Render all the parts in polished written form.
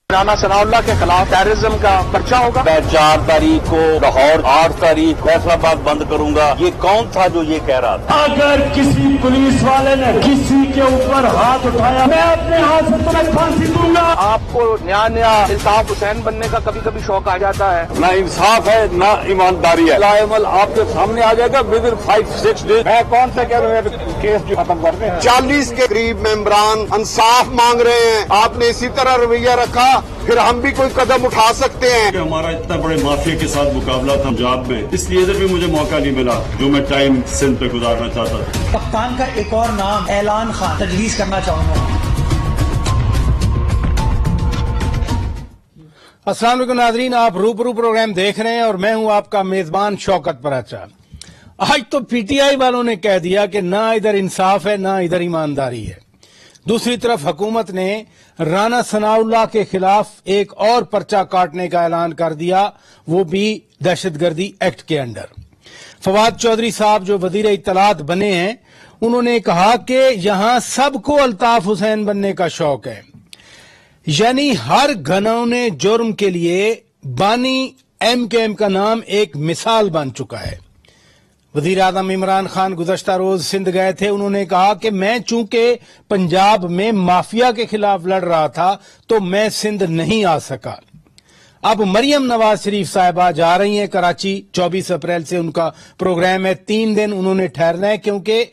राना सनाउल्लाह के खिलाफ टेररिज्म का पर्चा होगा। मैं 4 तारीख को लाहौर, 8 तारीख फैसलाबाद बंद करूंगा। ये कौन था जो ये कह रहा था? अगर किसी पुलिस वाले ने किसी के ऊपर हाथ उठाया, मैं अपने हाथ से तुम्हें फांसी दूंगा। आपको नया इंसाफ हुसैन बनने का कभी कभी शौक आ जाता है। ना इंसाफ है ना ईमानदारी है। लाएमल आपके सामने आ जाएगा विद इन 5-6 डेज। मैं कौन से कह रहे हैं केस जो खत्म करते हैं। 40 के करीब मेंबरान इंसाफ मांग रहे हैं। आपने इसी तरह रवैया रखा, फिर हम भी कोई कदम उठा सकते हैं। कि हमारा इतना बड़े माफिया के साथ मुकाबला था पंजाब में, इसलिए इधर भी मुझे मौका नहीं मिला जो मैं टाइम सिंध पे गुजारना चाहता था। कप्तान का एक और नाम ऐलान खान तजवीज करना चाहूंगा। अस्सलाम वालेकुम नाज़रीन, आप रूबरू प्रोग्राम देख रहे हैं और मैं हूं आपका मेजबान शौकत पराचा। आज तो पीटीआई वालों ने कह दिया कि ना इधर इंसाफ है ना इधर ईमानदारी है। दूसरी तरफ हुकूमत ने राना सनाउल्लाह के खिलाफ एक और पर्चा काटने का ऐलान कर दिया, वो भी दहशतगर्दी एक्ट के अंडर। फवाद चौधरी साहब जो वजीर इत्तलात बने हैं, उन्होंने कहा कि यहां सबको अल्ताफ हुसैन बनने का शौक है, यानी हर घनौने जुर्म के लिए बानी एमकेएम का नाम एक मिसाल बन चुका है। वजीर आज़म इमरान खान गुज़श्ता रोज सिंध गए थे। उन्होंने कहा कि मैं चूंकि पंजाब में माफिया के खिलाफ लड़ रहा था तो मैं सिंध नहीं आ सका। अब मरियम नवाज शरीफ साहिबा जा रही हैं कराची। 24 अप्रैल से उनका प्रोग्राम है। 3 दिन उन्होंने ठहरना है क्योंकि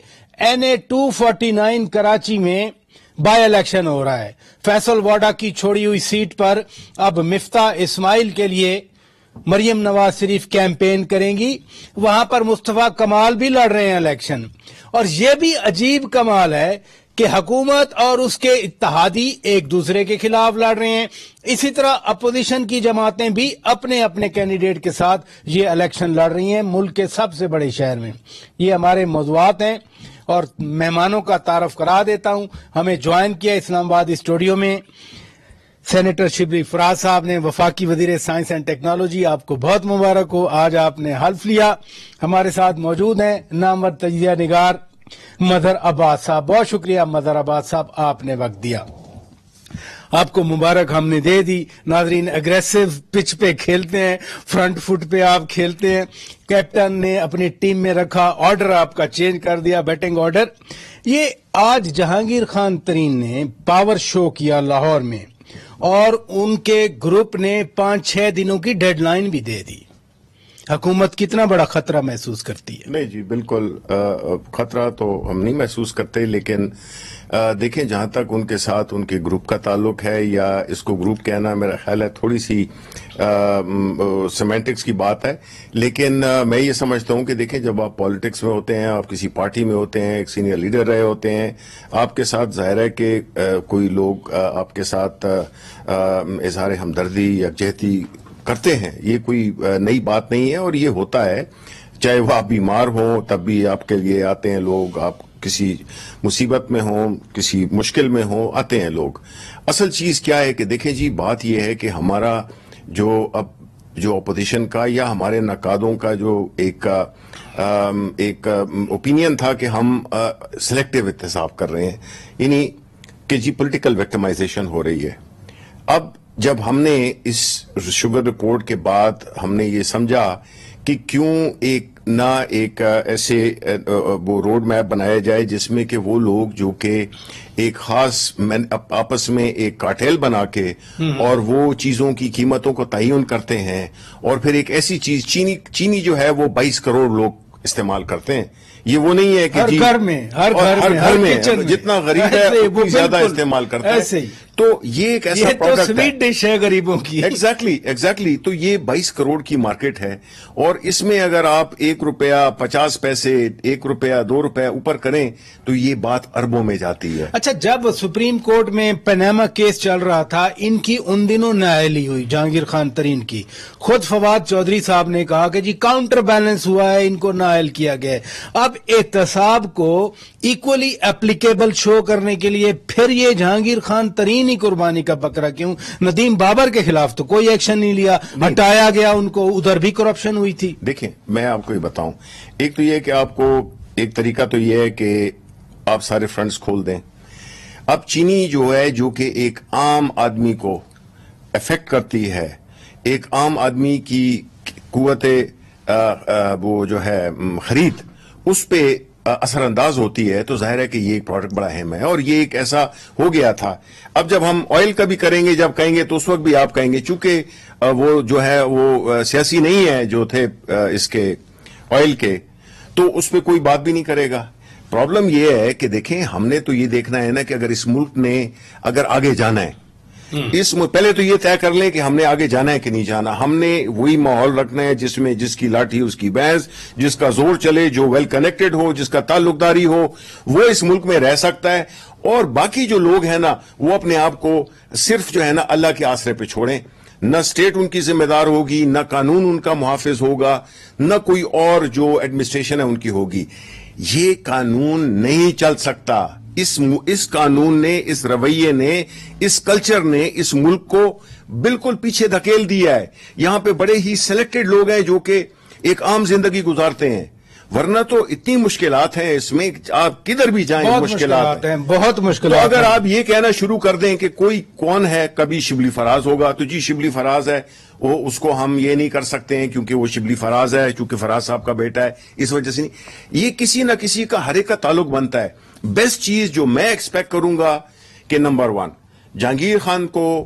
NA 249 कराची में बाय इलेक्शन हो रहा है। फैसल वाडा की छोड़ी हुई सीट पर अब मिफ्ता इस्माइल के लिए मरियम नवाज शरीफ कैंपेन करेंगी। वहां पर मुस्तफा कमाल भी लड़ रहे हैं इलेक्शन। और यह भी अजीब कमाल है कि हुकूमत और उसके इत्तेहादी एक दूसरे के खिलाफ लड़ रहे हैं। इसी तरह अपोजिशन की जमातें भी अपने अपने कैंडिडेट के साथ ये इलेक्शन लड़ रही हैं मुल्क के सबसे बड़े शहर में। ये हमारे मौज़ूआत हैं और मेहमानों का तारफ करा देता हूं। हमें ज्वाइन किया इस्लामाबाद स्टूडियो में सेनेटर शिबली फराज साहब ने, वफाकी वजीर साइंस एंड टेक्नोलॉजी। आपको बहुत मुबारक हो, आज आपने हल्फ लिया। हमारे साथ मौजूद हैं नामवर तजिया निगार मदर अब्बास साहब। बहुत शुक्रिया मदर अब्बास साहब, आपने वक्त दिया। आपको मुबारक हमने दे दी। नाजरीन, अग्रेसिव पिच पे खेलते हैं, फ्रंट फुट पे आप खेलते हैं। कैप्टन ने अपनी टीम में रखा, ऑर्डर आपका चेंज कर दिया, बैटिंग ऑर्डर। ये आज जहांगीर खान तरीन ने पावर शो किया लाहौर में और उनके ग्रुप ने 5-6 दिनों की डेडलाइन भी दे दी। हुकूमत कितना बड़ा खतरा महसूस करती है? नहीं जी, बिल्कुल खतरा तो हम नहीं महसूस करते, लेकिन देखें जहां तक उनके साथ उनके ग्रुप का ताल्लुक है, या इसको ग्रुप कहना मेरा ख्याल है थोड़ी सी सेमेंटिक्स की बात है। लेकिन मैं ये समझता हूं कि देखें, जब आप पॉलिटिक्स में होते हैं, आप किसी पार्टी में होते हैं, एक सीनियर लीडर रहे होते हैं, आपके साथ जाहिर है कि कोई लोग आपके साथ इजहार हमदर्दी यकजहती करते हैं। ये कोई नई बात नहीं है और ये होता है। चाहे वो आप बीमार हो तब भी आपके लिए आते हैं लोग, आप किसी मुसीबत में हो, किसी मुश्किल में हो, आते हैं लोग। असल चीज क्या है कि देखें जी, बात यह है कि हमारा जो अपोजिशन का या हमारे नकादों का जो एक ओपिनियन था कि हम सिलेक्टिव एहतसाब कर रहे हैं, यानी कि जी पॉलिटिकल विक्टिमाइजेशन हो रही है। अब जब हमने इस शुगर रिपोर्ट के बाद हमने ये समझा कि क्यों एक ऐसे वो रोड मैप बनाया जाए जिसमें कि वो लोग जो कि एक खास आपस में एक कार्टेल बना के और वो चीजों की कीमतों को तयन करते हैं, और फिर एक ऐसी चीज चीनी जो है वो 22 करोड़ लोग इस्तेमाल करते हैं। ये वो नहीं है कि हर घर में जितना गरीब है वो ज्यादा इस्तेमाल करता है। ऐसे ही तो ये एक ऐसा प्रोडक्ट है, स्वीट डिश है गरीबों की। एग्जैक्टली। तो ये 22 करोड़ की मार्केट है और इसमें अगर आप 1 रुपया 50 पैसे, 1 रुपया 2 रुपया ऊपर करें तो ये बात अरबों में जाती है। अच्छा, जब सुप्रीम कोर्ट में पनामा केस चल रहा था, इनकी उन दिनों नाअहली हुई जहांगीर खान तरीन की। खुद फवाद चौधरी साहब ने कहा कि जी काउंटर बैलेंस हुआ है, इनको नाअहल किया गया है। अब एहतसाब को इक्वली एप्लीकेबल शो करने के लिए फिर ये जहांगीर खान तरीन ही कुर्बानी का बकरा क्यों? नदीम बाबर के खिलाफ तो कोई एक्शन नहीं लिया, हटाया गया उनको, उधर भी करप्शन हुई थी। देखें, मैं आपको ये बताऊं, एक तो ये कि आपको एक तरीका तो ये है कि आप सारे फ्रंट्स खोल दें। अब चीनी जो है, जो कि एक आम आदमी को افیکٹ کرتی ہے ایک عام آدمی کی قوت وہ جو ہے خرید اس پہ اثر انداز ہوتی ہے، تو ظاہر ہے کہ یہ ایک پروڈکٹ بڑا اہم ہے، اور یہ ایک ایسا ہو گیا تھا۔ اب جب ہم آئل کا بھی کریں گے، جب کہیں گے تو اس وقت بھی آپ کہیں گے، چونکہ وہ جو ہے وہ سیاسی نہیں ہے جو تھے اس کے آئل کے، تو اس پہ کوئی بات بھی نہیں کرے گا۔ پرابلم یہ ہے کہ دیکھیں، ہم نے تو یہ دیکھنا ہے نا کہ اگر اس ملک نے اگر آگے جانا ہے، پہلے تو یہ طے کر لیں کہ ہم نے آگے جانا ہے کہ نہیں جانا۔ ہم نے وہی ماحول رکھنا ہے جس میں جس کی لاٹھی اس کی بھینس، جس کا زور چلے، جو ویل کنیکٹڈ ہو، جس کا تعلق داری ہو، وہ اس ملک میں رہ سکتا ہے، اور باقی جو لوگ ہیں نا وہ اپنے آپ کو صرف جو ہے نا اللہ کے آسرے پہ چھوڑیں۔ نہ اسٹیٹ ان کی ذمہ دار ہوگی، نہ قانون ان کا محافظ ہوگا، نہ کوئی اور جو ایڈمنسٹریشن ہے ان کی ہوگی۔ یہ قانون نہیں چل سکتا۔ اس قانون نے، اس رویے نے، اس کلچر نے اس ملک کو بالکل پیچھے دھکیل دیا ہے۔ یہاں پہ بڑے ہی سلیکٹڈ لوگ ہیں جو کہ ایک عام زندگی گزارتے ہیں، ورنہ تو اتنی مشکلات ہیں اس میں، آپ کدھر بھی جائیں مشکلات ہیں، بہت مشکلات۔ تو اگر آپ یہ کہنا شروع کر دیں کہ کوئی کون ہے، کبھی شبلی فراز ہوگا، تو جی شبلی فراز ہے، وہ اس کو ہم یہ نہیں کر سکتے ہیں کیونکہ وہ شبلی فراز ہے، چونکہ فراز صاحب کا بیٹا ہے، اس وجہ سے نہیں۔ یہ کسی نہ کسی کا ہر ایک کا تعلق بنتا ہے۔ بیسٹ چیز جو میں ایکسپیکٹ کروں گا کہ نمبر 1 جہانگیر خان کو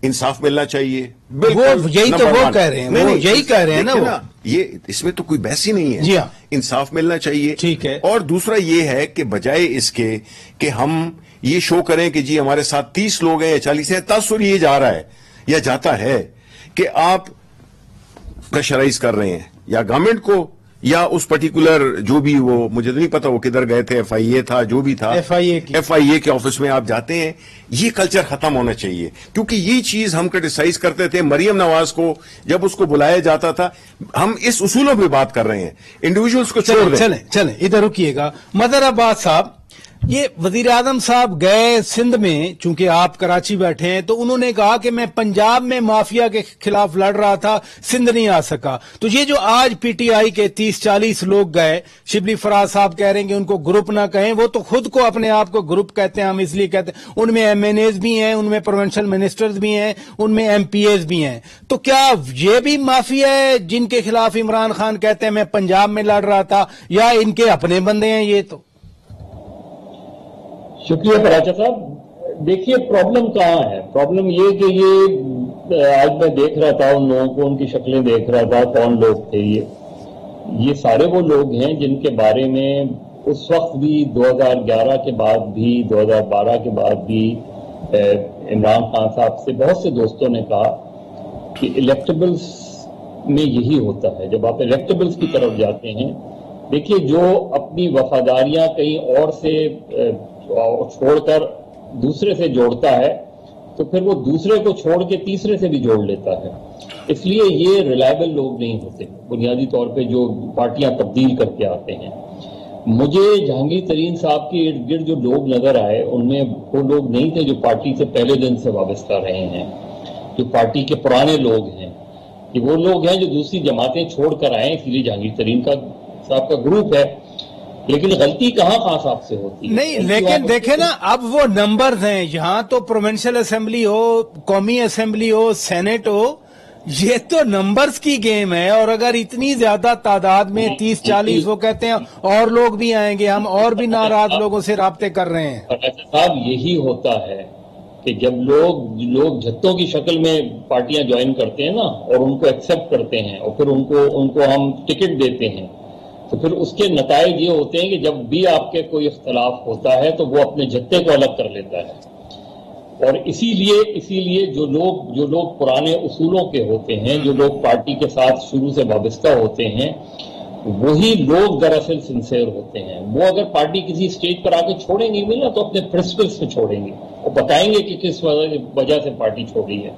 انصاف ملنا چاہیے، بالکل یہی تو وہ کہہ رہے ہیں، وہ یہی کہہ رہے ہیں نا، وہ یہ اس میں تو کوئی بحث ہی نہیں ہے، جی ہاں، انصاف ملنا چاہیے، ٹھیک ہے۔ اور دوسرا یہ ہے کہ بجائے اس کے کہ ہم یہ شو کریں کہ جی ہمارے ساتھ 30 لوگ ہیں یا 40 ہیں، تاثر یہ جا رہا ہے یا جاتا ہے کہ آپ پریشرائز کر رہے ہیں یا گورنمنٹ کو یا اس پرٹیکولر جو بھی، وہ مجھے نہیں پتا وہ کدھر گئے تھے، FIA تھا، جو بھی تھا، FIA کے آفس میں آپ جاتے ہیں۔ یہ کلچر ختم ہونا چاہیے، کیونکہ یہ چیز ہم کرٹیسائز کرتے تھے مریم نواز کو جب اس کو بلایا جاتا تھا۔ ہم اس اصولوں پہ بات کر رہے ہیں، انڈیویجولز کو چھوڑ دیں۔ چلیں ادھر رکیے گا۔ مظہر عباس صاحب، یہ وزیر اعظم صاحب گئے سندھ میں، چونکہ آپ کراچی بیٹھے ہیں، تو انہوں نے کہا کہ میں پنجاب میں مافیا کے خلاف لڑ رہا تھا، سندھ نہیں آ سکا۔ تو یہ جو آج PTI کے 30-40 لوگ گئے، شبلی فراز صاحب کہہ رہے ہیں کہ ان کو گروپ نہ کہیں، وہ تو خود کو اپنے آپ کو گروپ کہتے ہیں، ہم اس لیے کہتے ہیں۔ ان میں MNAs بھی ہیں، ان میں پروونشل منسٹرز بھی ہیں، ان میں MPAs بھی ہیں۔ تو کیا یہ بھی مافیا ہے جن کے خلاف عمران خان کہتے ہیں میں پنجاب میں لڑ رہا تھا، یا ان کے اپنے بندے ہیں یہ؟ تو شکریہ پراچا صاحب۔ دیکھیے پرابلم کہاں ہے، پرابلم یہ کہ یہ آج میں دیکھ رہا تھا ان لوگوں کو، ان کی شکلیں دیکھ رہا تھا، کون لوگ تھے یہ سارے وہ لوگ ہیں جن کے بارے میں اس وقت بھی 2011 کے بعد بھی 2012 کے بعد بھی عمران خان صاحب سے بہت سے دوستوں نے کہا کہ الیکٹیبلز میں یہی ہوتا ہے۔ جب آپ الیکٹیبلز کی طرف جاتے ہیں، دیکھیے جو اپنی وفاداریاں کہیں اور سے چھوڑ کر دوسرے سے جوڑتا ہے تو پھر وہ دوسرے کو چھوڑ کے تیسرے سے بھی جوڑ لیتا ہے۔ اس لیے یہ ریلائبل لوگ نہیں ہوتے بنیادی طور پہ جو پارٹیاں تبدیل کر کے آتے ہیں۔ مجھے جہانگیر ترین صاحب کے ارد گرد جو لوگ نظر آئے ان میں وہ لوگ نہیں تھے جو پارٹی سے پہلے دن سے وابستہ رہے ہیں، جو پارٹی کے پرانے لوگ ہیں، کہ وہ لوگ ہیں جو دوسری جماعتیں چھوڑ کر آئے، اسی لیے جہانگیر ترین صاحب کا گروپ ہے۔ لیکن غلطی کہاں خان صاحب سے ہوتی ہے؟ نہیں، لیکن دیکھیں نا، اب وہ نمبرز ہیں، یہاں تو پروونشل اسمبلی ہو، قومی اسمبلی ہو، سینٹ ہو، یہ تو نمبرز کی گیم ہے۔ اور اگر اتنی زیادہ تعداد میں 30-40 وہ کہتے ہیں اور لوگ بھی آئیں گے، ہم اور بھی ناراض لوگوں سے رابطے کر رہے ہیں۔ صاحب یہی ہوتا ہے کہ جب لوگ جھتوں کی شکل میں پارٹیاں جوائن کرتے ہیں نا، اور ان کو ایکسپٹ کرتے ہیں، اور پھر ان کو ہم ٹکٹ دیتے ہیں، تو پھر اس کے نتائج یہ ہوتے ہیں کہ جب بھی آپ کے کوئی اختلاف ہوتا ہے تو وہ اپنے جتے کو الگ کر لیتا ہے۔ اور اسی لیے جو لوگ پرانے اصولوں کے ہوتے ہیں، جو لوگ پارٹی کے ساتھ شروع سے وابستہ ہوتے ہیں، وہی لوگ دراصل سنسیئر ہوتے ہیں۔ وہ اگر پارٹی کسی سٹیج پر آ کے چھوڑیں گے بھی نا تو اپنے پرنسپلز پہ چھوڑیں گے اور بتائیں گے کہ کس وجہ سے پارٹی چھوڑی ہے۔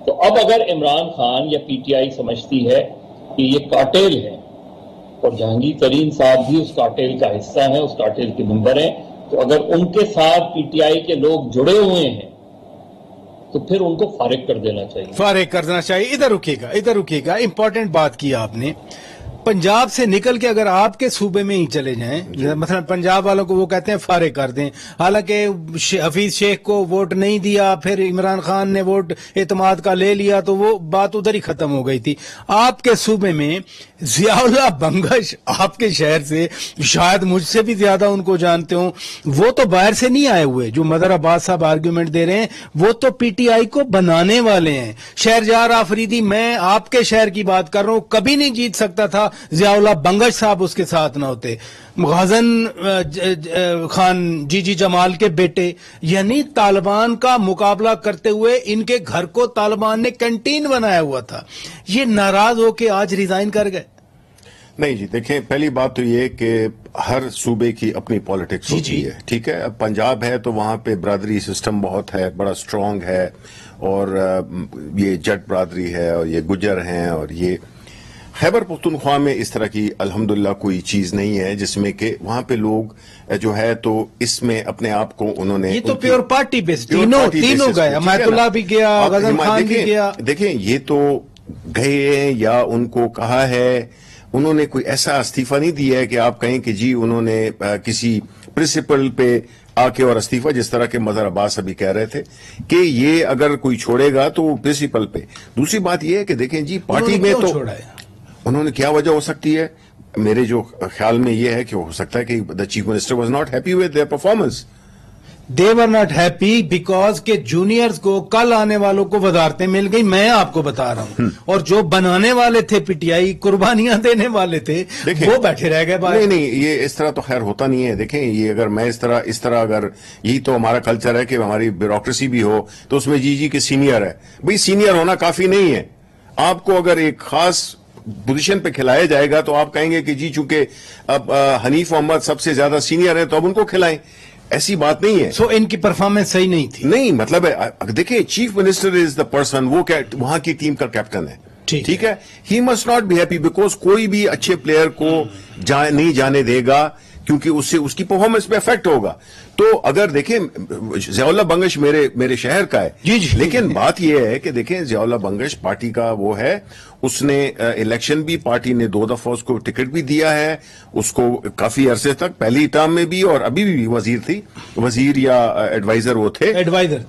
تو اب اگر عمران خان یا PTI سمجھتی ہے کہ یہ کارٹیل ہے اور جہانگیر ترین صاحب بھی اس کارٹیل کا حصہ ہیں، اس کارٹیل کے ممبر ہیں، تو اگر ان کے ساتھ PTI کے لوگ جڑے ہوئے ہیں تو پھر ان کو فارغ کر دینا چاہیے۔ ادھر رکیے گا، امپورٹنٹ بات کی آپ نے۔ पंजाब से निकल के अगर आपके सूबे में ही चले जाएं, मतलब पंजाब वालों को वो कहते हैं फारे कर दें, हालांकि हफीज शेख को वोट नहीं दिया, फिर इमरान खान ने वोट एतमाद का ले लिया, तो वो बात उधर ही खत्म हो गई थी। आपके सूबे में ज़ियाउल्लाह बंगश, आपके शहर से, शायद मुझसे भी ज्यादा उनको जानते हो, वो तो बाहर से नहीं आए हुए। जो मदर अब्बास साहब आर्ग्यूमेंट दे रहे हैं वो तो पीटीआई को बनाने वाले हैं। शहरजार आफरीदी, मैं आपके शहर की बात कर रहा हूं, कभी नहीं जीत सकता था ज़ियाउल्लाह बंगश साहब उसके साथ ना होते। गजन खान जीजी जमाल के बेटे, यानी तालिबान का मुकाबला करते हुए इनके घर को तालिबान ने कैंटीन बनाया हुआ था, ये नाराज होके आज रिजाइन कर गए। नहीं जी, देखें, पहली बात तो ये कि हर सूबे की अपनी पॉलिटिक्स होती है, ठीक है। अब पंजाब है तो वहां पे बरादरी सिस्टम बहुत है, बड़ा स्ट्रांग है, और ये जट बरादरी है, और ये गुजर हैं, और ये खैबर पख्तूनख्वा में इस तरह की अल्हम्दुलिल्लाह कोई चीज नहीं है जिसमें कि वहां पे लोग जो है तो इसमें अपने आप को उन्होंने, ये तो प्योर पार्टी बेस्ड, तीनों गए, अमायतुल्लाह भी गया, गजन खान भी गया। देखें, ये तो गए हैं या उनको कहा है, उन्होंने कोई ऐसा इस्तीफा नहीं दिया है कि आप कहें कि जी उन्होंने किसी प्रिंसिपल पे आके और इस्तीफा, जिस तरह के मदर अब्बास अभी कह रहे थे कि ये अगर कोई छोड़ेगा तो प्रिंसिपल पे। दूसरी बात ये है कि देखें जी, पार्टी में तो उन्होंने क्या वजह हो सकती है, मेरे जो ख्याल में ये है कि हो सकता है कि the chief minister was not happy with their performance. They were not happy because के जूनियर्स को, कल आने वालों को वजारतें मिल गई, मैं आपको बता रहा हूं, और जो बनाने वाले थे पीटीआई, कुर्बानियां देने वाले थे, वो बैठे रह गए बाहर। नहीं, ये इस तरह तो खैर होता नहीं है। देखें, ये अगर मैं इस तरह अगर, यही तो हमारा कल्चर है कि हमारी ब्यूरोक्रेसी भी हो तो उसमें जी के सीनियर है। भाई, सीनियर होना काफी नहीं है। आपको अगर एक खास पोजीशन पे खिलाया जाएगा तो आप कहेंगे कि जी चूंकि अब हनीफ मोहम्मद सबसे ज्यादा सीनियर है तो अब उनको खिलाएं, ऐसी बात नहीं है। सो इनकी परफॉर्मेंस सही नहीं थी। नहीं, मतलब देखिए, chief minister is the person, वो वहां की टीम का कैप्टन है, ठीक है। He must not be happy because कोई भी अच्छे प्लेयर को नहीं जाने देगा, क्योंकि उससे उसकी परफॉर्मेंस पे इफेक्ट होगा। तो अगर देखें, ज़ियाउल्लाह बंगश मेरे शहर का है, जी, लेकिन बात यह है कि देखें, ज़ियाउल्लाह बंगश पार्टी का वो है, उसने इलेक्शन भी, पार्टी ने 2 दफा उसको टिकट भी दिया है, उसको काफी अरसे तक, पहली टर्म में भी और अभी भी वजीर या एडवाइजर वो थे,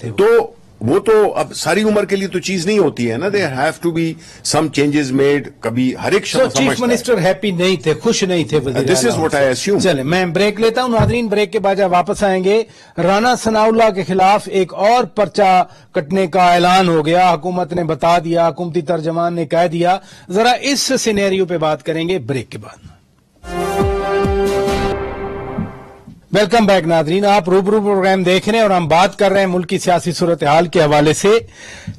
तो वो तो अब सारी उम्र के लिए तो चीज नहीं होती है ना। There have to be some changes made. कभी हर एक शख्स चीफ मिनिस्टर हैप्पी नहीं थे, खुश नहीं थे। This is what I assume. चले, मैं ब्रेक लेता हूं नाज़रीन, ब्रेक के बाद जब वापस आएंगे, राना सनाउल्लाह के खिलाफ एक और पर्चा कटने का ऐलान हो गया, हुकूमत ने बता दिया, हुकूमती तर्जमान ने कह दिया। जरा इस सिनेरियो पे बात करेंगे ब्रेक के बाद। वेलकम बैक नाज़रीन, आप रूबरू प्रोग्राम देख रहे हैं और हम बात कर रहे हैं मुल्क की सियासी सूरत हाल के हवाले से।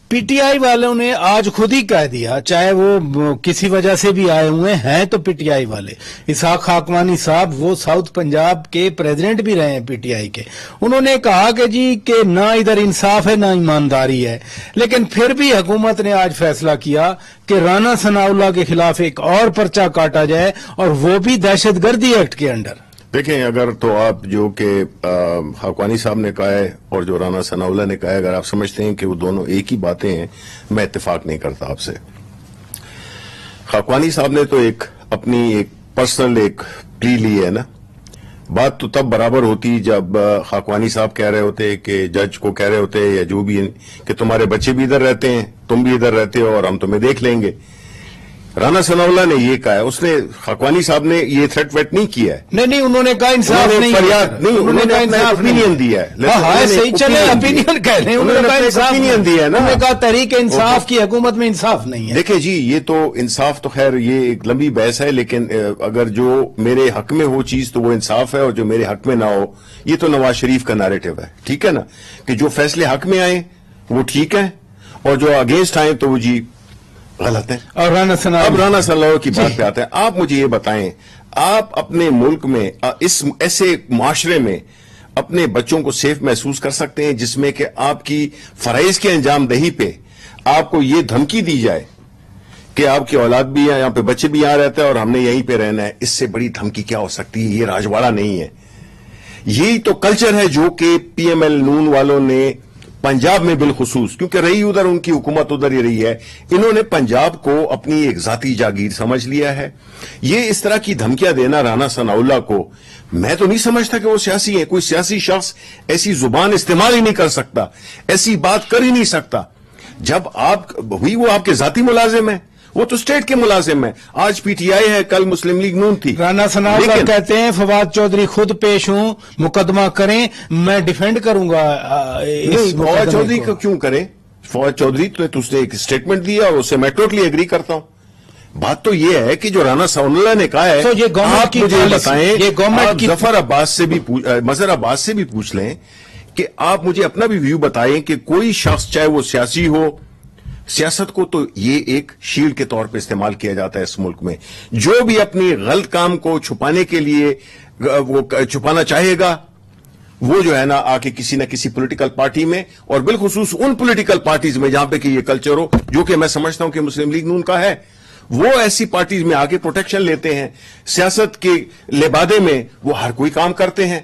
पीटीआई वालों ने आज खुद ही कह दिया, चाहे वो किसी वजह से भी आए हुए हैं, तो पीटीआई वाले, इसहाक खाकवानी साहब, वो साउथ पंजाब के प्रेसिडेंट भी रहे हैं पीटीआई के, उन्होंने कहा कि जी कि ना इधर इंसाफ है ना ईमानदारी है। लेकिन फिर भी हुकूमत ने आज फैसला किया कि राना सनाउल्लाह के खिलाफ एक और पर्चा काटा जाए, और वो भी दहशतगर्दी एक्ट के अंडर। देखें, अगर तो आप जो कि खाकवानी साहब ने कहा है और जो राना सनाउल्लाह ने कहा है, अगर आप समझते हैं कि वो दोनों एक ही बातें हैं, मैं इत्तेफाक नहीं करता आपसे। खाकवानी साहब ने तो अपनी एक पर्सनल एक प्ली ली है ना। बात तो तब बराबर होती जब खाकवानी साहब कह रहे होते कि जज को कह रहे होते या जो भी कि तुम्हारे बच्चे भी इधर रहते हैं, तुम भी इधर रहते हो और हम तुम्हें देख लेंगे। राना सनाउल्लाह ने ये कहा है, उसने खाकवानी साहब ने ये थ्रेट वेट नहीं किया है। नहीं, उन्होंने कहा इंसाफ नहीं, फरियाद नहीं, उन्होंने अपना ओपिनियन दिया है। हाँ, सही चले, ओपिनियन कह रहे हैं, उन्होंने ओपिनियन दिया है ना। उन्होंने कहा तहरीक इंसाफ की हुकूमत में इंसाफ नहीं है। देखिए जी, ये तो इंसाफ तो खैर ये एक लंबी बहस है, लेकिन अगर जो मेरे हक में हो चीज तो वो इंसाफ है, और जो मेरे हक में ना हो, ये तो नवाज शरीफ का नैरेटिव है, ठीक है ना, कि जो फैसले हक में आए वो ठीक है, और जो अगेंस्ट आए तो वो जी गलत है। और राना सनाउल्लाह की बात पे आते हैं। आप मुझे ये बताएं, आप अपने मुल्क में इस ऐसे माशरे में अपने बच्चों को सेफ महसूस कर सकते हैं जिसमें कि आपकी फराइज की अंजाम दही पे आपको ये धमकी दी जाए कि आपकी औलाद भी है, यहाँ पे बच्चे भी यहाँ रहते हैं और हमने यहीं पे रहना है? इससे बड़ी धमकी क्या हो सकती है? ये राजवाड़ा नहीं है, यही तो कल्चर है जो कि पीएमएल नून वालों ने पंजाब में बिलखुसूस, क्योंकि रही उधर उनकी हुकूमत उधर ही रही है, इन्होंने पंजाब को अपनी एक जाती जागीर समझ लिया है। ये इस तरह की धमकियां देना राना सनाउल्लाह को, मैं तो नहीं समझता कि वो सियासी है। कोई सियासी शख्स ऐसी जुबान इस्तेमाल ही नहीं कर सकता, ऐसी बात कर ही नहीं सकता। जब आप हुई वो आपके जाती मुलाजिम है, वो तो स्टेट के मुलाजिम है। आज पीटीआई है, कल मुस्लिम लीग नून थी। राना सनाउल्लाह कहते हैं फवाद चौधरी खुद पेश हूं, मुकदमा करें, मैं डिफेंड करूंगा। फवाद चौधरी को क्यों करें? फवाद चौधरी तो उसने एक स्टेटमेंट दिया और उससे मैं टोटली एग्री करता हूं। बात तो ये है कि जो राना सनाउल्लाह ने कहा है, तो ये गवर्नमेंट की मुझे बताएं, ये गवर्नमेंट की जफर अब्बास से भी मजहर अब्बास से भी पूछ लें कि आप मुझे अपना भी व्यू बताएं कि कोई शख्स चाहे वो सियासी हो, सियासत को तो ये एक शील्ड के तौर पे इस्तेमाल किया जाता है इस मुल्क में। जो भी अपनी गलत काम को छुपाने के लिए वो छुपाना चाहेगा, वो जो है ना आके किसी न किसी पॉलिटिकल पार्टी में, और बिलखुसूस उन पॉलिटिकल पार्टीज में जहां पे कि ये कल्चर हो, जो कि मैं समझता हूं कि मुस्लिम लीग नून का है, वो ऐसी पार्टीज में आके प्रोटेक्शन लेते हैं। सियासत के लिबादे में वो हर कोई काम करते हैं।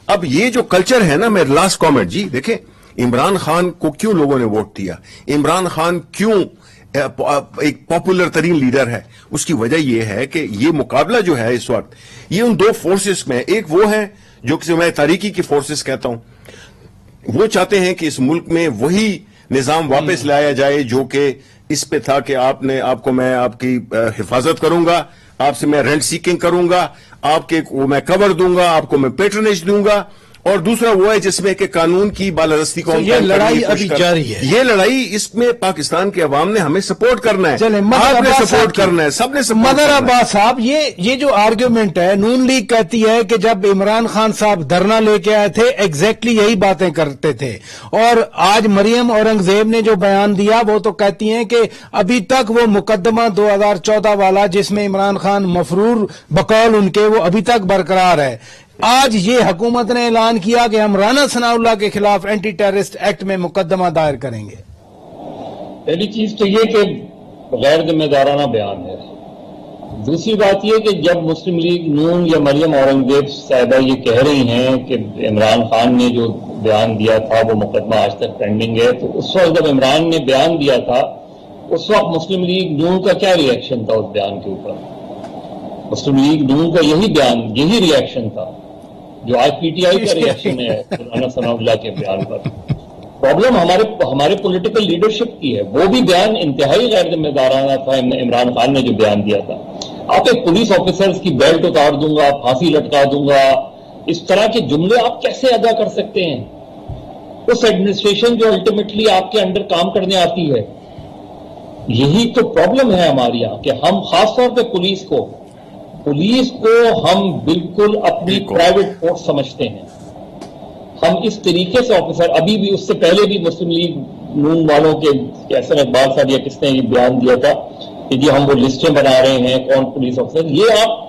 अब ये जो कल्चर है ना, मेरा लास्ट कॉमेंट जी, देखें इमरान खान को क्यों लोगों ने वोट दिया, इमरान खान क्यों एक पॉपुलर तरीन लीडर है, उसकी वजह यह है कि ये मुकाबला जो है इस वक्त, ये उन दो फोर्सेस में, एक वो है जो कि मैं तारीकी की फोर्सेस कहता हूं, वो चाहते हैं कि इस मुल्क में वही निजाम वापस लाया जाए जो कि इस पे था कि आपको मैं आपकी हिफाजत करूंगा, आपसे मैं रेंट सीकिंग करूंगा, आपके मैं कवर दूंगा, आपको मैं पेट्रनेज दूंगा, और दूसरा वो है जिसमें कि कानून की बालादस्ती को ये लड़ाई अभी जारी है। ये लड़ाई, इसमें पाकिस्तान के अवाम ने हमें सपोर्ट करना है, आपने सपोर्ट करना है, सबने सपोर्ट करना है। मदर अब्बास साहब, ये जो आर्ग्यूमेंट है, नून लीग कहती है कि जब इमरान खान साहब धरना लेके आए थे एग्जैक्टली यही बातें करते थे, और आज मरियम औरंगजेब ने जो बयान दिया वो तो कहती हैं कि अभी तक वो मुकदमा 2014 वाला जिसमें इमरान खान मफरूर बकौल उनके, वो अभी तक बरकरार है। आज ये हुकूमत ने ऐलान किया कि हम राना सनाउल्लाह के खिलाफ एंटी टेररिस्ट एक्ट में मुकदमा दायर करेंगे। पहली चीज तो ये कि गैर जिम्मेदाराना बयान है। दूसरी बात ये कि जब मुस्लिम लीग नून या मरियम औरंगजेब साहिबा ये कह रही हैं कि इमरान खान ने जो बयान दिया था वो मुकदमा आज तक पेंडिंग है, तो उस वक्त जब इमरान ने बयान दिया था, उस वक्त मुस्लिम लीग नून का क्या रिएक्शन था उस बयान के ऊपर? मुस्लिम लीग नून का यही बयान, यही रिएक्शन था जो आज पीटीआई का रिएक्शन है राना सनाउल्लाह के बयान पर। प्रॉब्लम हमारे पॉलिटिकल लीडरशिप की है। वो भी बयान इंतहाई गैर जिम्मेदाराना था इमरान खान ने जो बयान दिया था। आप एक पुलिस ऑफिसर्स की बेल्ट उतार दूंगा, फांसी लटका दूंगा, इस तरह के जुमले आप कैसे अदा कर सकते हैं? उस एडमिनिस्ट्रेशन जो अल्टीमेटली आपके अंडर काम करने आती है, यही तो प्रॉब्लम है हमारे यहाँ कि हम खासतौर पर पुलिस को हम बिल्कुल अपनी प्राइवेट फोर्स समझते हैं। हम इस तरीके से ऑफिसर, अभी भी उससे पहले भी मुस्लिम लीग नून वालों के एहसन इकबाल साहब या किसने ये बयान दिया था कि जी हम वो लिस्टें बना रहे हैं कौन पुलिस ऑफिसर, ये आप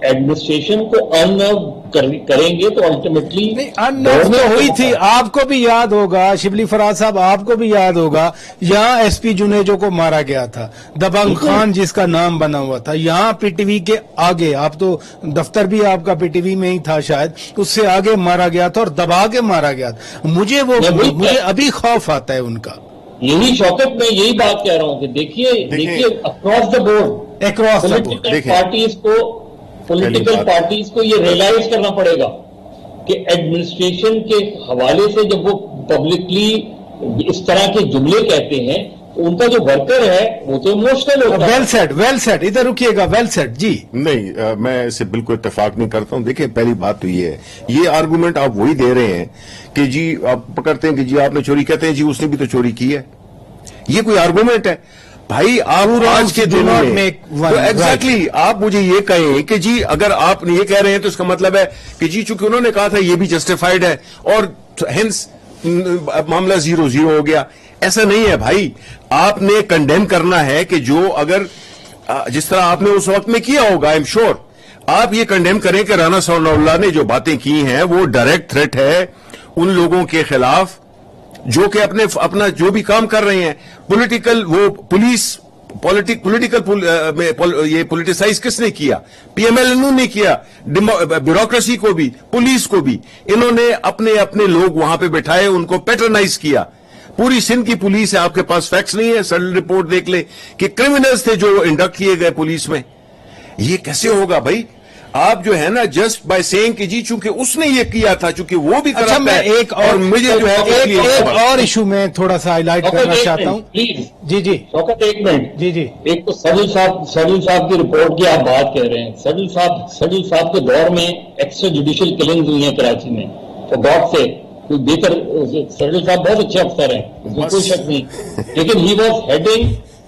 एडमिनिस्ट्रेशन को अनर्व करेंगे तो अल्टीमेटली अनर्व तो हुई थी। आपको भी याद होगा शिबली फराज साहब, आपको भी याद होगा यहाँ एसपी जुनेजो को मारा गया था, दबंग खान जिसका नाम बना हुआ था, यहाँ पीटीवी के आगे, आप तो दफ्तर भी आपका पीटीवी में ही था शायद, उससे आगे मारा गया था और दबा के मारा गया था। मुझे अभी खौफ आता है उनका। यही शौकत में यही बात कह रहा हूँ कि देखिए across the board political parties को ये रियलाइज करना पड़ेगा कि एडमिनिस्ट्रेशन के हवाले से जब वो पब्लिकली इस तरह के जुमले कहते हैं तो उनका जो वर्कर है वो तो इमोशनल होता है। वेल सेट, इधर रुकिएगा, वेल सेट जी। नहीं, मैं इससे बिल्कुल इत्तेफाक नहीं करता हूं। देखिए, पहली बात तो ये है, ये आर्गूमेंट आप वही दे रहे हैं कि जी आप पकड़ते हैं कि जी आपने चोरी, कहते हैं जी उसने भी तो चोरी की है। ये कोई आर्गूमेंट है भाई? आप आज के दिन में एग्जैक्टली आप मुझे ये कहें कि जी अगर आप ये कह रहे हैं तो इसका मतलब है कि जी चूंकि उन्होंने कहा था ये भी जस्टिफाइड है और हेंस मामला 0-0 हो गया। ऐसा नहीं है भाई। आपने कंडेम करना है कि जो अगर जिस तरह आपने उस वक्त में किया होगा, आई एम श्योर आप ये कंडेम करें कि राना सनाउल्लाह ने जो बातें की हैं वो डायरेक्ट थ्रेट है उन लोगों के खिलाफ जो कि अपना जो भी काम कर रहे हैं पॉलिटिकल, वो ये पॉलिटिसाइज किसने किया? पीएमएलएनयू ने किया, ब्यूरोक्रेसी को भी, पुलिस को भी। इन्होंने अपने लोग वहां पे बिठाए, उनको पैटर्नाइज किया। पूरी सिंध की पुलिस है, आपके पास फैक्ट्स नहीं है? सडन रिपोर्ट देख ले कि क्रिमिनल्स थे जो इंडक्ट किए गए पुलिस में। ये कैसे होगा भाई? आप जो है ना जस्ट बाय सेइंग कि जी चूंकि उसने ये किया था, चूंकि वो भी अच्छा, मैं एक और मुझे जो है एक और इशू में थोड़ा सा हाईलाइट करना चाहता हूँ। जी जी शौकत, एक मिनट। जी जी, एक तो सडल साहब की रिपोर्ट की आप बात कह रहे हैं। सडल साहब के दौर में एक्स्ट्रा जुडिशियल किलिंग्स हुई हैं कराची में, तो गॉड से कोई बेहतर, सडल साहब बहुत अच्छे अफसर हैं, कोई शक नहीं, लेकिन he was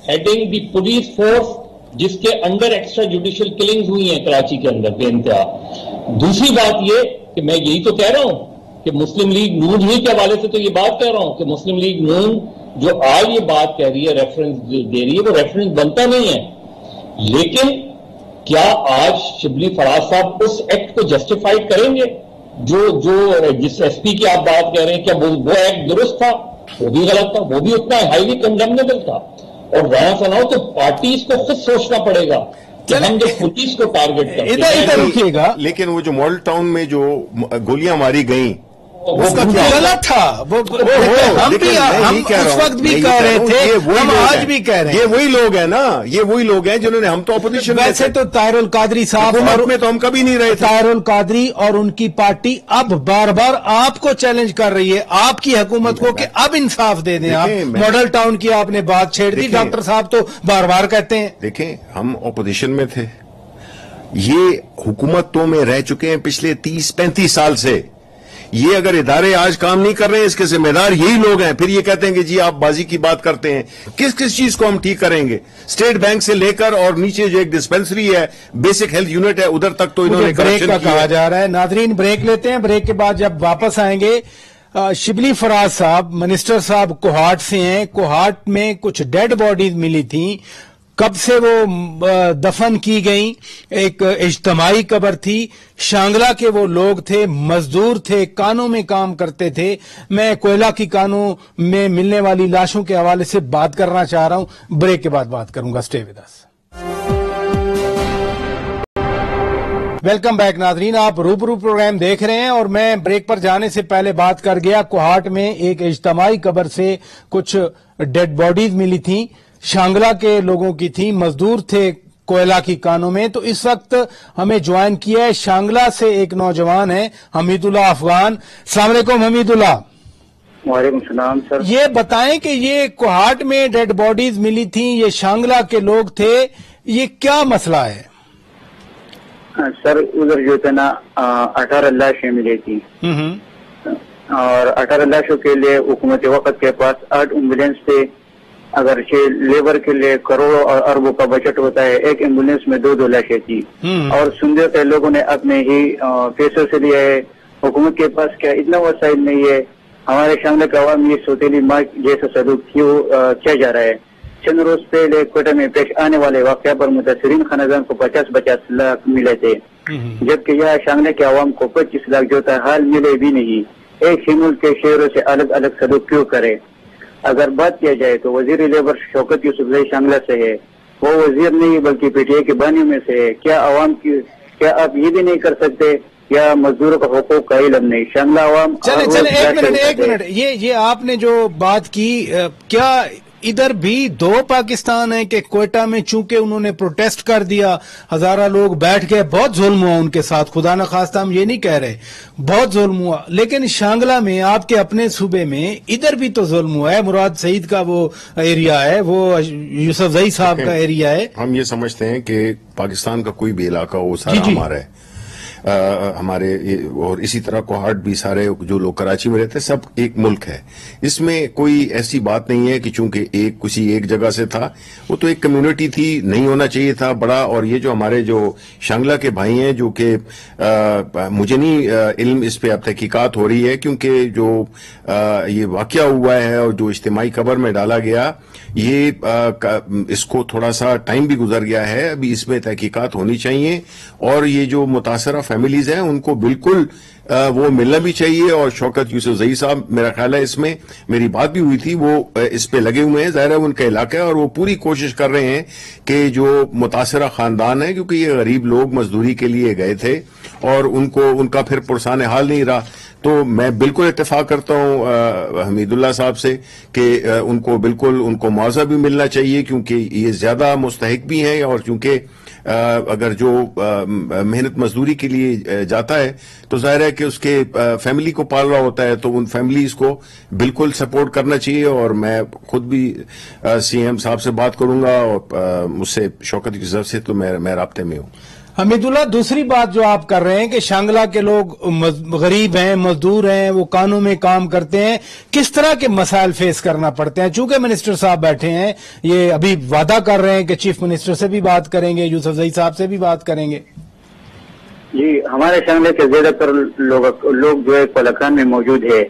heading the police force जिसके अंडर एक्स्ट्रा जुडिशियल किलिंग्स हुई हैं कराची के अंदर बेइंतहा। दूसरी बात ये कि मैं यही तो कह रहा हूं कि मुस्लिम लीग नून ही के हवाले से तो ये बात कह रहा हूं कि मुस्लिम लीग नून जो आज ये बात कह रही है, रेफरेंस दे रही है, वो रेफरेंस बनता नहीं है। लेकिन क्या आज शिबली फराज साहब उस एक्ट को जस्टिफाइड करेंगे जो जिस एसपी की आप बात कह रहे हैं? क्या वो एक्ट दुरुस्त था? वो भी गलत था, वो भी उतना हाईली कंडेमनेबल था। और वहां सुनाओ तो पार्टीज को खुद सोचना पड़ेगा कि हम जो पुलिस को टारगेट करते हैं। इधर रुकिएगा। लेकिन वो जो मॉडल टाउन में जो गोलियां मारी गई उसका गलत था, वो हम उस वक्त भी कह रहे थे, हम आज भी कह रहे हैं। ये वही लोग हैं ना, ये वही लोग हैं जिन्होंने, हम तो अपोजिशन में वैसे तो ताहिरुल कादरी साहब और में तो हम कभी नहीं रहे थे। ताहिरुल कादरी और उनकी पार्टी अब बार बार आपको चैलेंज कर रही है, आपकी हुकूमत को, कि अब इंसाफ दे दें आप। मॉडल टाउन की आपने बात छेड़ दी, डॉक्टर साहब तो बार बार कहते हैं। देखें, हम अपोजिशन में थे, ये हुकूमतों में रह चुके हैं पिछले 30-35 साल से। ये अगर इदारे आज काम नहीं कर रहे हैं, इसके जिम्मेदार यही लोग हैं। फिर ये कहते हैं कि जी आप बाजी की बात करते हैं। किस किस चीज को हम ठीक करेंगे? स्टेट बैंक से लेकर और नीचे जो एक डिस्पेंसरी है, बेसिक हेल्थ यूनिट है, उधर तक तो इन्होंने ब्रेक का कहा जा रहा है। नाजरीन, ब्रेक लेते हैं। ब्रेक के बाद जब वापस आएंगे, शिबली फराज साहब, मिनिस्टर साहब कोहाट से हैं। कोहाट में कुछ डेड बॉडीज मिली थी, कब से वो दफन की गई? एक इज्तमाई कब्र थी। शांगला के वो लोग थे, मजदूर थे, कानों में काम करते थे। मैं कोयला की कानों में मिलने वाली लाशों के हवाले से बात करना चाह रहा हूं। ब्रेक के बाद बात करूंगा। Stay with us. Welcome back नाजरीन, आप रूबरू प्रोग्राम देख रहे हैं और मैं ब्रेक पर जाने से पहले बात कर गया। कोहाट में एक इज्तमाई कब्र से कुछ डेड बॉडीज मिली थी, शांगला के लोगों की थी, मजदूर थे कोयला की कानों में। तो इस वक्त हमें ज्वाइन किया है शांगला से एक नौजवान है, हमीदुल्लाह अफगान। अस्सलाम वालेकुम हमीदुल्लाह। वालेकुम सलाम सर। ये बताएं कि ये कोहाट में डेड बॉडीज मिली थी, ये शांगला के लोग थे, ये क्या मसला है? सर उधर जो था ना 18 लाशें मिली थी और 18 लाशों के लिए हुकूमत वक्त के पास 8 एम्बुलेंस थे। अगर लेबर के लिए करोड़ों और अरबों का बजट होता है, एक एम्बुलेंस में 2 लाशें थी और सुनते थे लोगों ने अपने ही पैसों से लिया है। हुकूमत के पास क्या इतना वसाइल नहीं है? हमारे शांगला के अवाम ये सौतेली माँ जैसा सलूक क्यों किया जा रहा है? चंद रोज पहले कोटा में पेश आने वाले वाकया पर मुतासरीन खानदान को 50-50 लाख मिले थे, जबकि यहाँ शांगला के अवाम को 25 लाख जो था हाल मिले भी नहीं। एक ही मुल्क के शहरों से अलग अलग सलूक क्यों करे? अगर बात किया जाए तो वजीर लेबर शौकत यूसुफजई शांगला से है, वो वजीर नहीं बल्कि पीटीआई के बानी में से है। क्या आवाम की, क्या आप ये भी नहीं कर सकते? या मजदूरों का हुकूक का इल्म नहीं? शांगला आवाम चले एक मिनट ये आपने जो बात की, क्या इधर भी 2 पाकिस्तान है कि कोयटा में चूंकि उन्होंने प्रोटेस्ट कर दिया, हजारा लोग बैठ गए, बहुत जुल्म हुआ उनके साथ, खुदा न खास्ता हम ये नहीं कह रहे, बहुत जुल्म हुआ, लेकिन शांगला में आपके अपने सूबे में इधर भी तो जुल्म हुआ है। मुराद सईद का वो एरिया है, वो यूसुफजई साहब का एरिया है। हम ये समझते हैं कि पाकिस्तान का कोई भी इलाका वो सारा हमारा है, हमारे, और इसी तरह कोहाट भी सारे जो लोग कराची में रहते हैं सब एक मुल्क है। इसमें कोई ऐसी बात नहीं है कि चूंकि किसी एक जगह से था, वो तो एक कम्युनिटी थी, नहीं होना चाहिए था बड़ा। और ये जो हमारे जो शांगला के भाई हैं, जो कि मुझे नहीं इल्म इस पे अब तहकीकात हो रही है, क्योंकि जो ये वाकया हुआ है और जो इज्तिमाई कब्र में डाला गया, ये इसको थोड़ा सा टाइम भी गुजर गया है, अभी इसमें तहकीकात होनी चाहिए। और ये जो मुतासरा फैमिलीज हैं उनको बिल्कुल वो मिलना भी चाहिए। और शौकत यूसुफजई साहब, मेरा ख्याल है इसमें मेरी बात भी हुई थी, वो इस पे लगे हुए हैं, ज़ाहिर है उनका इलाका है और वो पूरी कोशिश कर रहे हैं कि जो मुतासरा खानदान है, क्योंकि ये गरीब लोग मजदूरी के लिए गए थे اور ان کا پھر پرسان حال نہیں رہا. تو میں بالکل اتفاق کرتا ہوں حمید اللہ صاحب سے کہ ان کو معاوضہ بھی ملنا چاہیے, کیونکہ یہ زیادہ مستحق بھی ہیں, اور چونکہ اگر جو محنت مزدوری کے لیے جاتا ہے تو ظاہر ہے کہ اس کے فیملی کو پال رہا ہوتا ہے, تو ان فیملیز کو بالکل سپورٹ کرنا چاہیے. اور میں خود بھی سی ایم صاحب سے بات کروں گا, اور مجھ سے شوکت یوسف سے تو میں رابطے میں ہوں. حمید اللہ, دوسری بات جو آپ کر رہے ہیں کہ شانگلہ کے لوگ غریب ہیں, مزدور ہیں, وہ کانوں میں کام کرتے ہیں, کس طرح کے مسائل فیس کرنا پڑتے ہیں؟ چونکہ منسٹر صاحب بیٹھے ہیں, یہ ابھی وعدہ کر رہے ہیں کہ چیف منسٹر سے بھی بات کریں گے, یوسف زئی صاحب سے بھی بات کریں گے. جی, ہمارے شانگلہ کے زیادہ تر لوگ جو ہے کولاکان میں موجود ہے.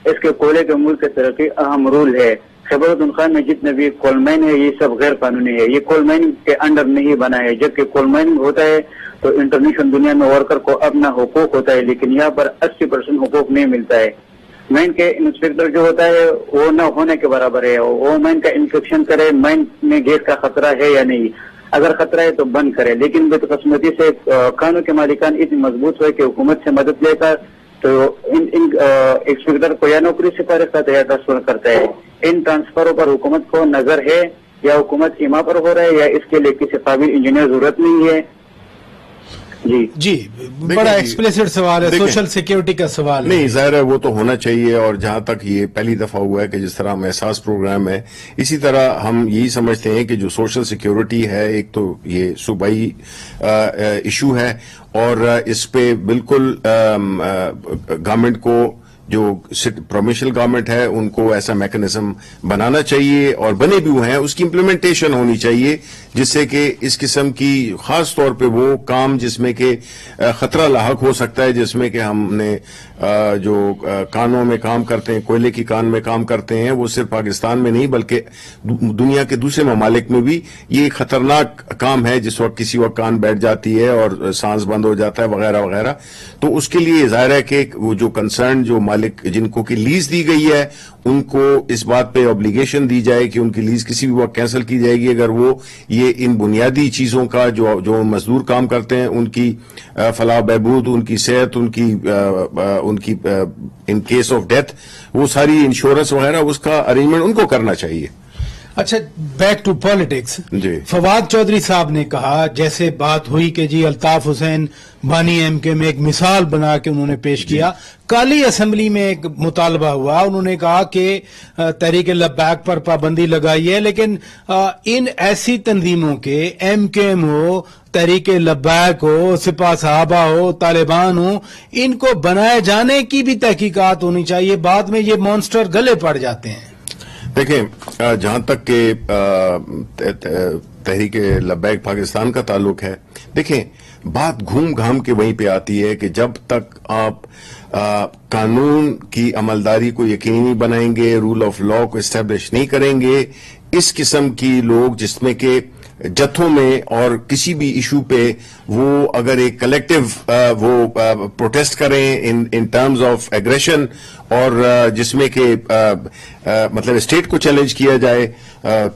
اس کے کولے کے ملک کی ترقی اہم رول ہے. خیبر پختونخوا میں جتنے بھی کول مائن ہے یہ سب غیر قانونی ہے, یہ کول مائن کے انڈر نہیں بنا ہے. جبکہ کول مائن ہوتا ہے تو انٹرنیشنل دنیا میں ورکر کو اپنا حقوق ہوتا ہے, لیکن یہاں پر 80% حقوق نہیں ملتا ہے. مائن کے انسپیکٹر جو ہوتا ہے وہ نہ ہونے کے برابر ہے. وہ مائن کا انسپیکشن کرے, مائن میں گیس کا خطرہ ہے یا نہیں, اگر خطرہ ہے تو بند کرے. لیکن بدقسمتی سے قانون کے مالکان اتنی مضبوط ہوئے کہ حکومت سے مدد لے کر تو ان انسپیکٹر کو یا نوکری سے فارغ کرتا ہے یا ٹرانسفر کرتا ہے. ان ٹرانسفروں پر حکومت کو نظر ہے یا حکومت ایما پر ہو رہا ہے یا اس کے لیے کسی قابل انجینئر ضرورت نہیں ہے. جی بڑا ایکسپلیسٹ سوال ہے, سوشل سیکیورٹی کا سوال نہیں, ظاہر ہے وہ تو ہونا چاہیے. اور جہاں تک یہ پہلی دفعہ ہوا ہے کہ جس طرح ہم احساس پروگرام ہے, اسی طرح ہم یہی سمجھتے ہیں کہ جو سوشل سیکیورٹی ہے ایک تو یہ صوبائی ایشو ہے, اور اس پہ بالکل گورنمنٹ کو جو پروونشل گورنمنٹ ہے ان کو ایسا میکنزم بنانا چاہیے, اور بنے بھی ہوئے ہیں. اس کی امپلیمنٹیشن ہونی چاہیے جس سے کہ اس قسم کی خاص طور پہ وہ کام جس میں کہ خطرہ لاحق ہو سکتا ہے, جس میں کہ ہم نے جو کانوں میں کام کرتے ہیں, کوئلے کی کان میں کام کرتے ہیں, وہ صرف پاکستان میں نہیں بلکہ دنیا کے دوسرے ممالک میں بھی یہ خطرناک کام ہے. جس وقت کسی وقت کان بیٹھ جاتی ہے اور سانس بند ہو جاتا ہے وغیرہ وغیرہ, تو اس کے لیے ظاہر ہے کہ وہ جو کنسرن جو مالک جن کو کی لیز دی گئی ہے ان کو اس بات پہ اوبلیگیشن دی جائے کہ ان کی لیز کسی بھی وقت کینسل کی جائے گی اگر وہ یہ ان بنیادی چیزوں کا جو مزدور کام کرتے ہیں ان کی فلاح بہبود, ان کی صحت, ان کی ان کیس آف ڈیتھ وہ ساری انشورنس وغیرہ اس کا ارینجمنٹ ان کو کرنا چاہیے. اچھا, بیک ٹو پالیٹکس. جی, فواد چودھری صاحب نے کہا, جیسے بات ہوئی کہ جی الطاف حسین بانی ایم کے میں ایک مثال بنا کے انہوں نے پیش کیا, کالی اسمبلی میں ایک مطالبہ ہوا, انہوں نے کہا کہ تحریک لبیک پر پابندی لگائی ہے, لیکن ان ایسی تنظیموں کے ایم کے ایم ہو, تحریک لبیک ہو, سپاہ صحابہ ہو, طالبان ہو, ان کو بنائے جانے کی بھی تحقیقات ہونی چاہیے. بعد میں یہ مانسٹر گلے پڑ جاتے ہیں. دیکھیں, جہاں تک کہ تحریک لبیک پاکستان کا تعلق ہے, دیکھیں بات گھوم گھام کے وہیں پہ آتی ہے کہ جب تک آپ قانون کی عملداری کو یقینی بنائیں گے, رول آف لا کو اسٹیبلش نہیں کریں گے, اس قسم کی لوگ جس میں کہ جتھوں میں اور کسی بھی ایشو پہ وہ اگر ایک کلیکٹیو وہ پروٹیسٹ کریں ان ٹرمز آف ایگریشن, اور جس میں کہ مطلب اسٹیٹ کو چیلنج کیا جائے,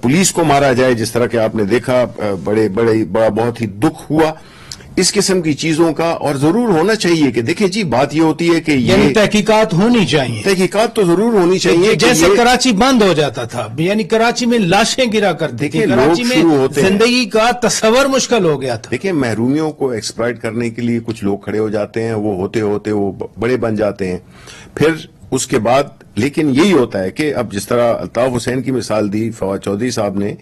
پولیس کو مارا جائے, جس طرح کہ آپ نے دیکھا بہت ہی دکھ ہوا اس قسم کی چیزوں کا. اور ضرور ہونا چاہیے کہ دیکھیں جی بات یہ ہوتی ہے کہ یعنی تحقیقات ہونی چاہیے, تحقیقات تو ضرور ہونی چاہیے. جیسے کراچی بند ہو جاتا تھا, یعنی کراچی میں لاشیں گرا کرتے تھے, کراچی میں زندگی کا تصور مشکل ہو گیا تھا. دیکھیں محرومیوں کو ایکسپلائٹ کرنے کے لیے کچھ لوگ کھڑے ہو جاتے ہیں, وہ ہوتے ہوتے وہ بڑے بن جاتے ہیں, پھر اس کے بعد لیکن یہی ہوتا ہے کہ اب جس طرح الطاف حسین کی مثال دی فواد چودھری صاحب نے,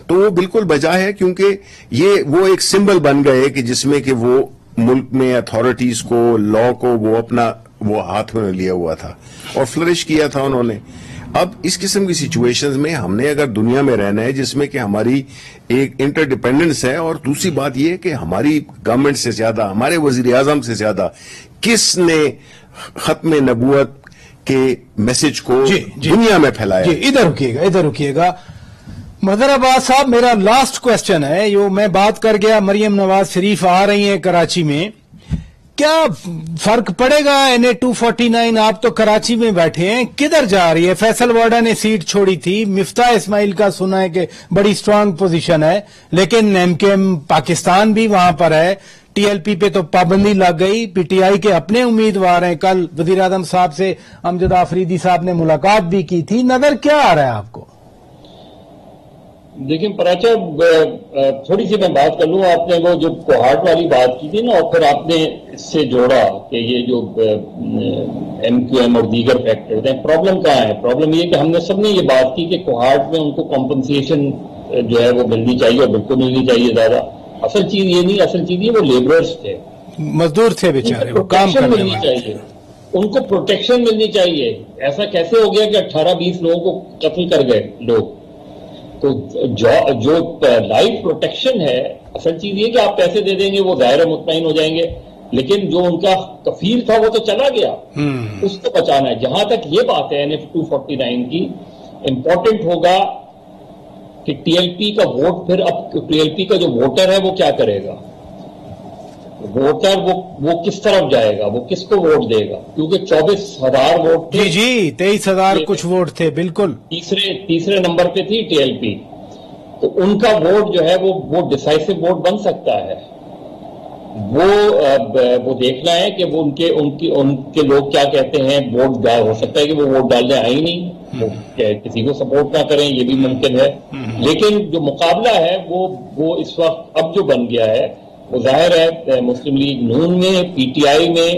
تو وہ بالکل بجا ہے, کیونکہ وہ ایک سمبل بن گئے کہ جس میں کہ وہ ملک میں اتھارٹیز کو, لا کو وہ ہاتھ میں لیا ہوا تھا اور فلرش کیا تھا انہوں نے. اب اس قسم کی سچویشنز میں ہم نے اگر دنیا میں رہنا ہے جس میں کہ ہماری ایک انٹر ڈیپینڈنس ہے, اور دوسری بات یہ ہے کہ ہماری گورنمنٹ سے زیادہ, ہمارے وزیر اعظم سے زیادہ کس نے ختم نبوت کے میسج کو دنیا میں پھیلایا. جی ادھر رکیے گا مظہر عباس صاحب, میرا لاسٹ کوسچن ہے, جو میں بات کر گیا مریم نواز شریف آ رہی ہیں کراچی میں, کیا فرق پڑے گا NA 249؟ آپ تو کراچی میں بیٹھے ہیں, کدھر جا رہی ہے؟ فیصل واڈا نے سیٹ چھوڑی تھی, مفتاح اسماعیل کا سنا ہے کہ بڑی سٹرانگ پوزیشن ہے, لیکن MKM پاکستان بھی وہاں پر ہے. TLP पे तो पाबंदी लग गई, PTI के अपने उम्मीदवार हैं। कल वजीर आजम साहब से अमजद आफरीदी साहब ने मुलाकात भी की थी। नजर क्या आ रहा है आपको? देखिए पराचा, थोड़ी सी मैं बात कर लूं। आपने वो जो कोहार्ट वाली बात की थी ना, और फिर आपने इससे जोड़ा कि ये जो MQM और दीगर फैक्टर्स हैं, प्रॉब्लम कहाँ है? प्रॉब्लम ये कि हमने सबने ये बात की कि कोहार्ट में उनको कॉम्पनसेशन जो है वो मिलनी चाहिए, और बिल्कुल मिलनी चाहिए ज्यादा। असल चीज ये नहीं, असल चीज ये वो लेबरर्स थे, मजदूर थे बेचारे, वो काम करने मिलनी चाहिए, उनको प्रोटेक्शन मिलनी चाहिए। ऐसा कैसे हो गया कि 18-20 लोगों को कत्ल कर गए लोग? तो जो लाइफ प्रोटेक्शन है, असल चीज ये कि आप पैसे दे देंगे, वो ज़ाहिर मुतमईन हो जाएंगे, लेकिन जो उनका कफील था वो तो चला गया, उसको बचाना है। जहां तक ये बात है NF 249 की, इंपॉर्टेंट होगा कि TLP का वोट, फिर अब TLP का जो वोटर है वो क्या करेगा? वोटर वो किस तरफ जाएगा, वो किसको वोट देगा? क्योंकि 24,000 वोट थे। जी 23,000 कुछ वोट थे, बिल्कुल। तीसरे नंबर पे थी TLP, तो उनका वोट जो है वो डिसाइसिव वोट बन सकता है। वो देखना है कि वो उनके लोग क्या कहते हैं। वोट हो सकता है कि वो वोट डालने आए ही नहीं, वो किसी को सपोर्ट ना करें, ये भी मुमकिन है। लेकिन जो मुकाबला है वो इस वक्त अब जो बन गया है, वो जाहिर है मुस्लिम लीग नून में, PTI में,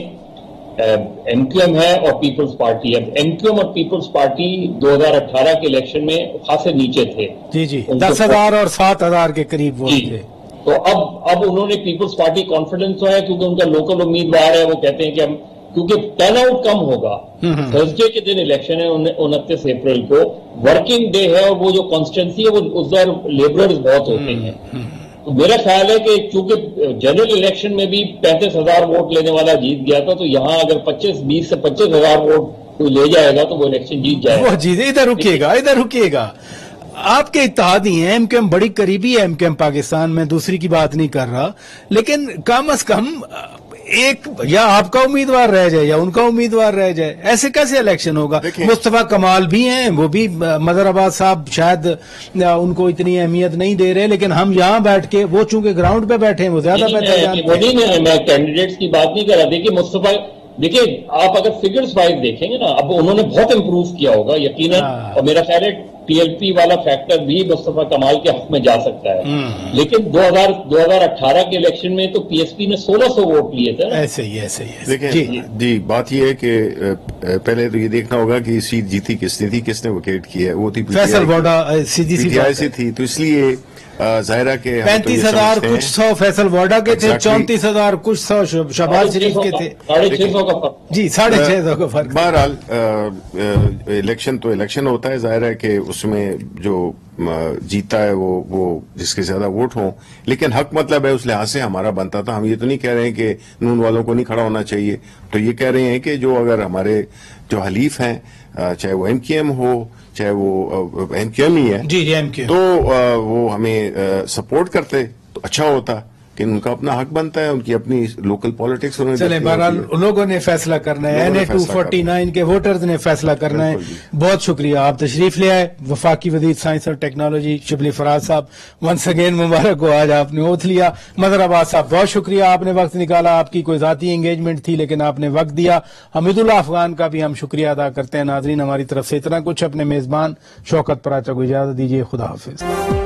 MQM है और पीपल्स पार्टी है। MQM और पीपल्स पार्टी 2018 के इलेक्शन में खासे नीचे थे। जी 10,000 और 7,000 के करीब वोट थे। तो अब उन्होंने पीपल्स पार्टी कॉन्फिडेंस है, क्योंकि उनका लोकल उम्मीदवार है। वो कहते हैं कि हम, क्योंकि टर्न आउट कम होगा, थर्सडे के दिन इलेक्शन है 29 अप्रैल को, वर्किंग डे है, और वो जो कॉन्स्टिट्यूंसी है वो उस दौर लेबरर्स बहुत होते हैं। तो मेरा ख्याल है कि चूंकि जनरल इलेक्शन में भी 35,000 वोट लेने वाला जीत गया था, तो यहाँ अगर 20 से 25,000 वोट कोई ले जाएगा तो वो इलेक्शन जीत जाएगा। वो जीत, इधर रुकिएगा। आपके इत्तेहादी हैं, MQM बड़ी करीबी है MQM पाकिस्तान में, दूसरी की बात नहीं कर रहा, लेकिन कम से कम एक या आपका उम्मीदवार रह जाए या उनका उम्मीदवार रह जाए, ऐसे कैसे इलेक्शन होगा? मुस्तफा कमाल भी हैं, वो भी मदर अब्बास साहब शायद उनको इतनी अहमियत नहीं दे रहे, लेकिन हम यहाँ बैठ के, वो चूंकि ग्राउंड पे बैठे हैं, वो ज्यादा बेहतर जानते हैं। मैं कैंडिडेट्स की बात नहीं कर रहा। देखिए मुस्तफा, देखिए आप अगर फिगर्स वाइज देखेंगे ना, अब उन्होंने बहुत इंप्रूव किया होगा यकीनन, और मेरा ख्याल है TLP वाला फैक्टर भी मुस्तफा कमाल के हक में जा सकता है। लेकिन 2018 के इलेक्शन में तो PSP ने 1,600 वोट लिए थे। ऐसे ही देखिए जी, बात यह है कि पहले तो ये देखना होगा कि सीट जीती किसने थी, किसने विकेट की है। वो थी फैसल वाडा, PTI से थी, तो इसलिए जाहिरा के 35,000 कुछ 100 फैसल वाडा के थे, 34,000 कुछ 100 शहबाज शरीफ के थे। 650 का फर्क। जी 650 का फर्क। बहरहाल इलेक्शन तो इलेक्शन होता है, जाहिर है कि उसमें जो जीता है वो जिसके ज्यादा वोट हों, लेकिन हक मतलब है उस लिहाज से हमारा बनता था। हम ये तो नहीं कह रहे हैं कि नून वालों को नहीं खड़ा होना चाहिए, तो ये कह रहे हैं कि जो अगर हमारे जो हलीफ हैं, चाहे वो MQM हो चाहे वो MQM ही है, जी MQM, तो वो हमें सपोर्ट करते तो अच्छा होता, कि उनका अपना हक बनता है, उनकी अपनी लोकल पॉलिटिक्स उन्होंने। चले बहरहाल लोगों ने फैसला करना है, NA 249 के वोटर्स ने फैसला करना है। बहुत शुक्रिया, आप तशरीफ ले आए। वफाकी वजीर साइंस और टेक्नोलॉजी शिबली फराज साहब, वंस अगेन मुबारक हो, आज आपने ओथ लिया। मदर अब्बास साहब बहुत शुक्रिया, आपने वक्त निकाला, आपकी कोई जाती एंगेजमेंट थी लेकिन आपने वक्त दिया। हमीदुल्लाह अफगान का भी हम शुक्रिया अदा करते हैं। नाजरीन, हमारी तरफ से इतना कुछ। अपने मेजबान शौकत पराचा को इजाजत दीजिए, खुदा हाफिज।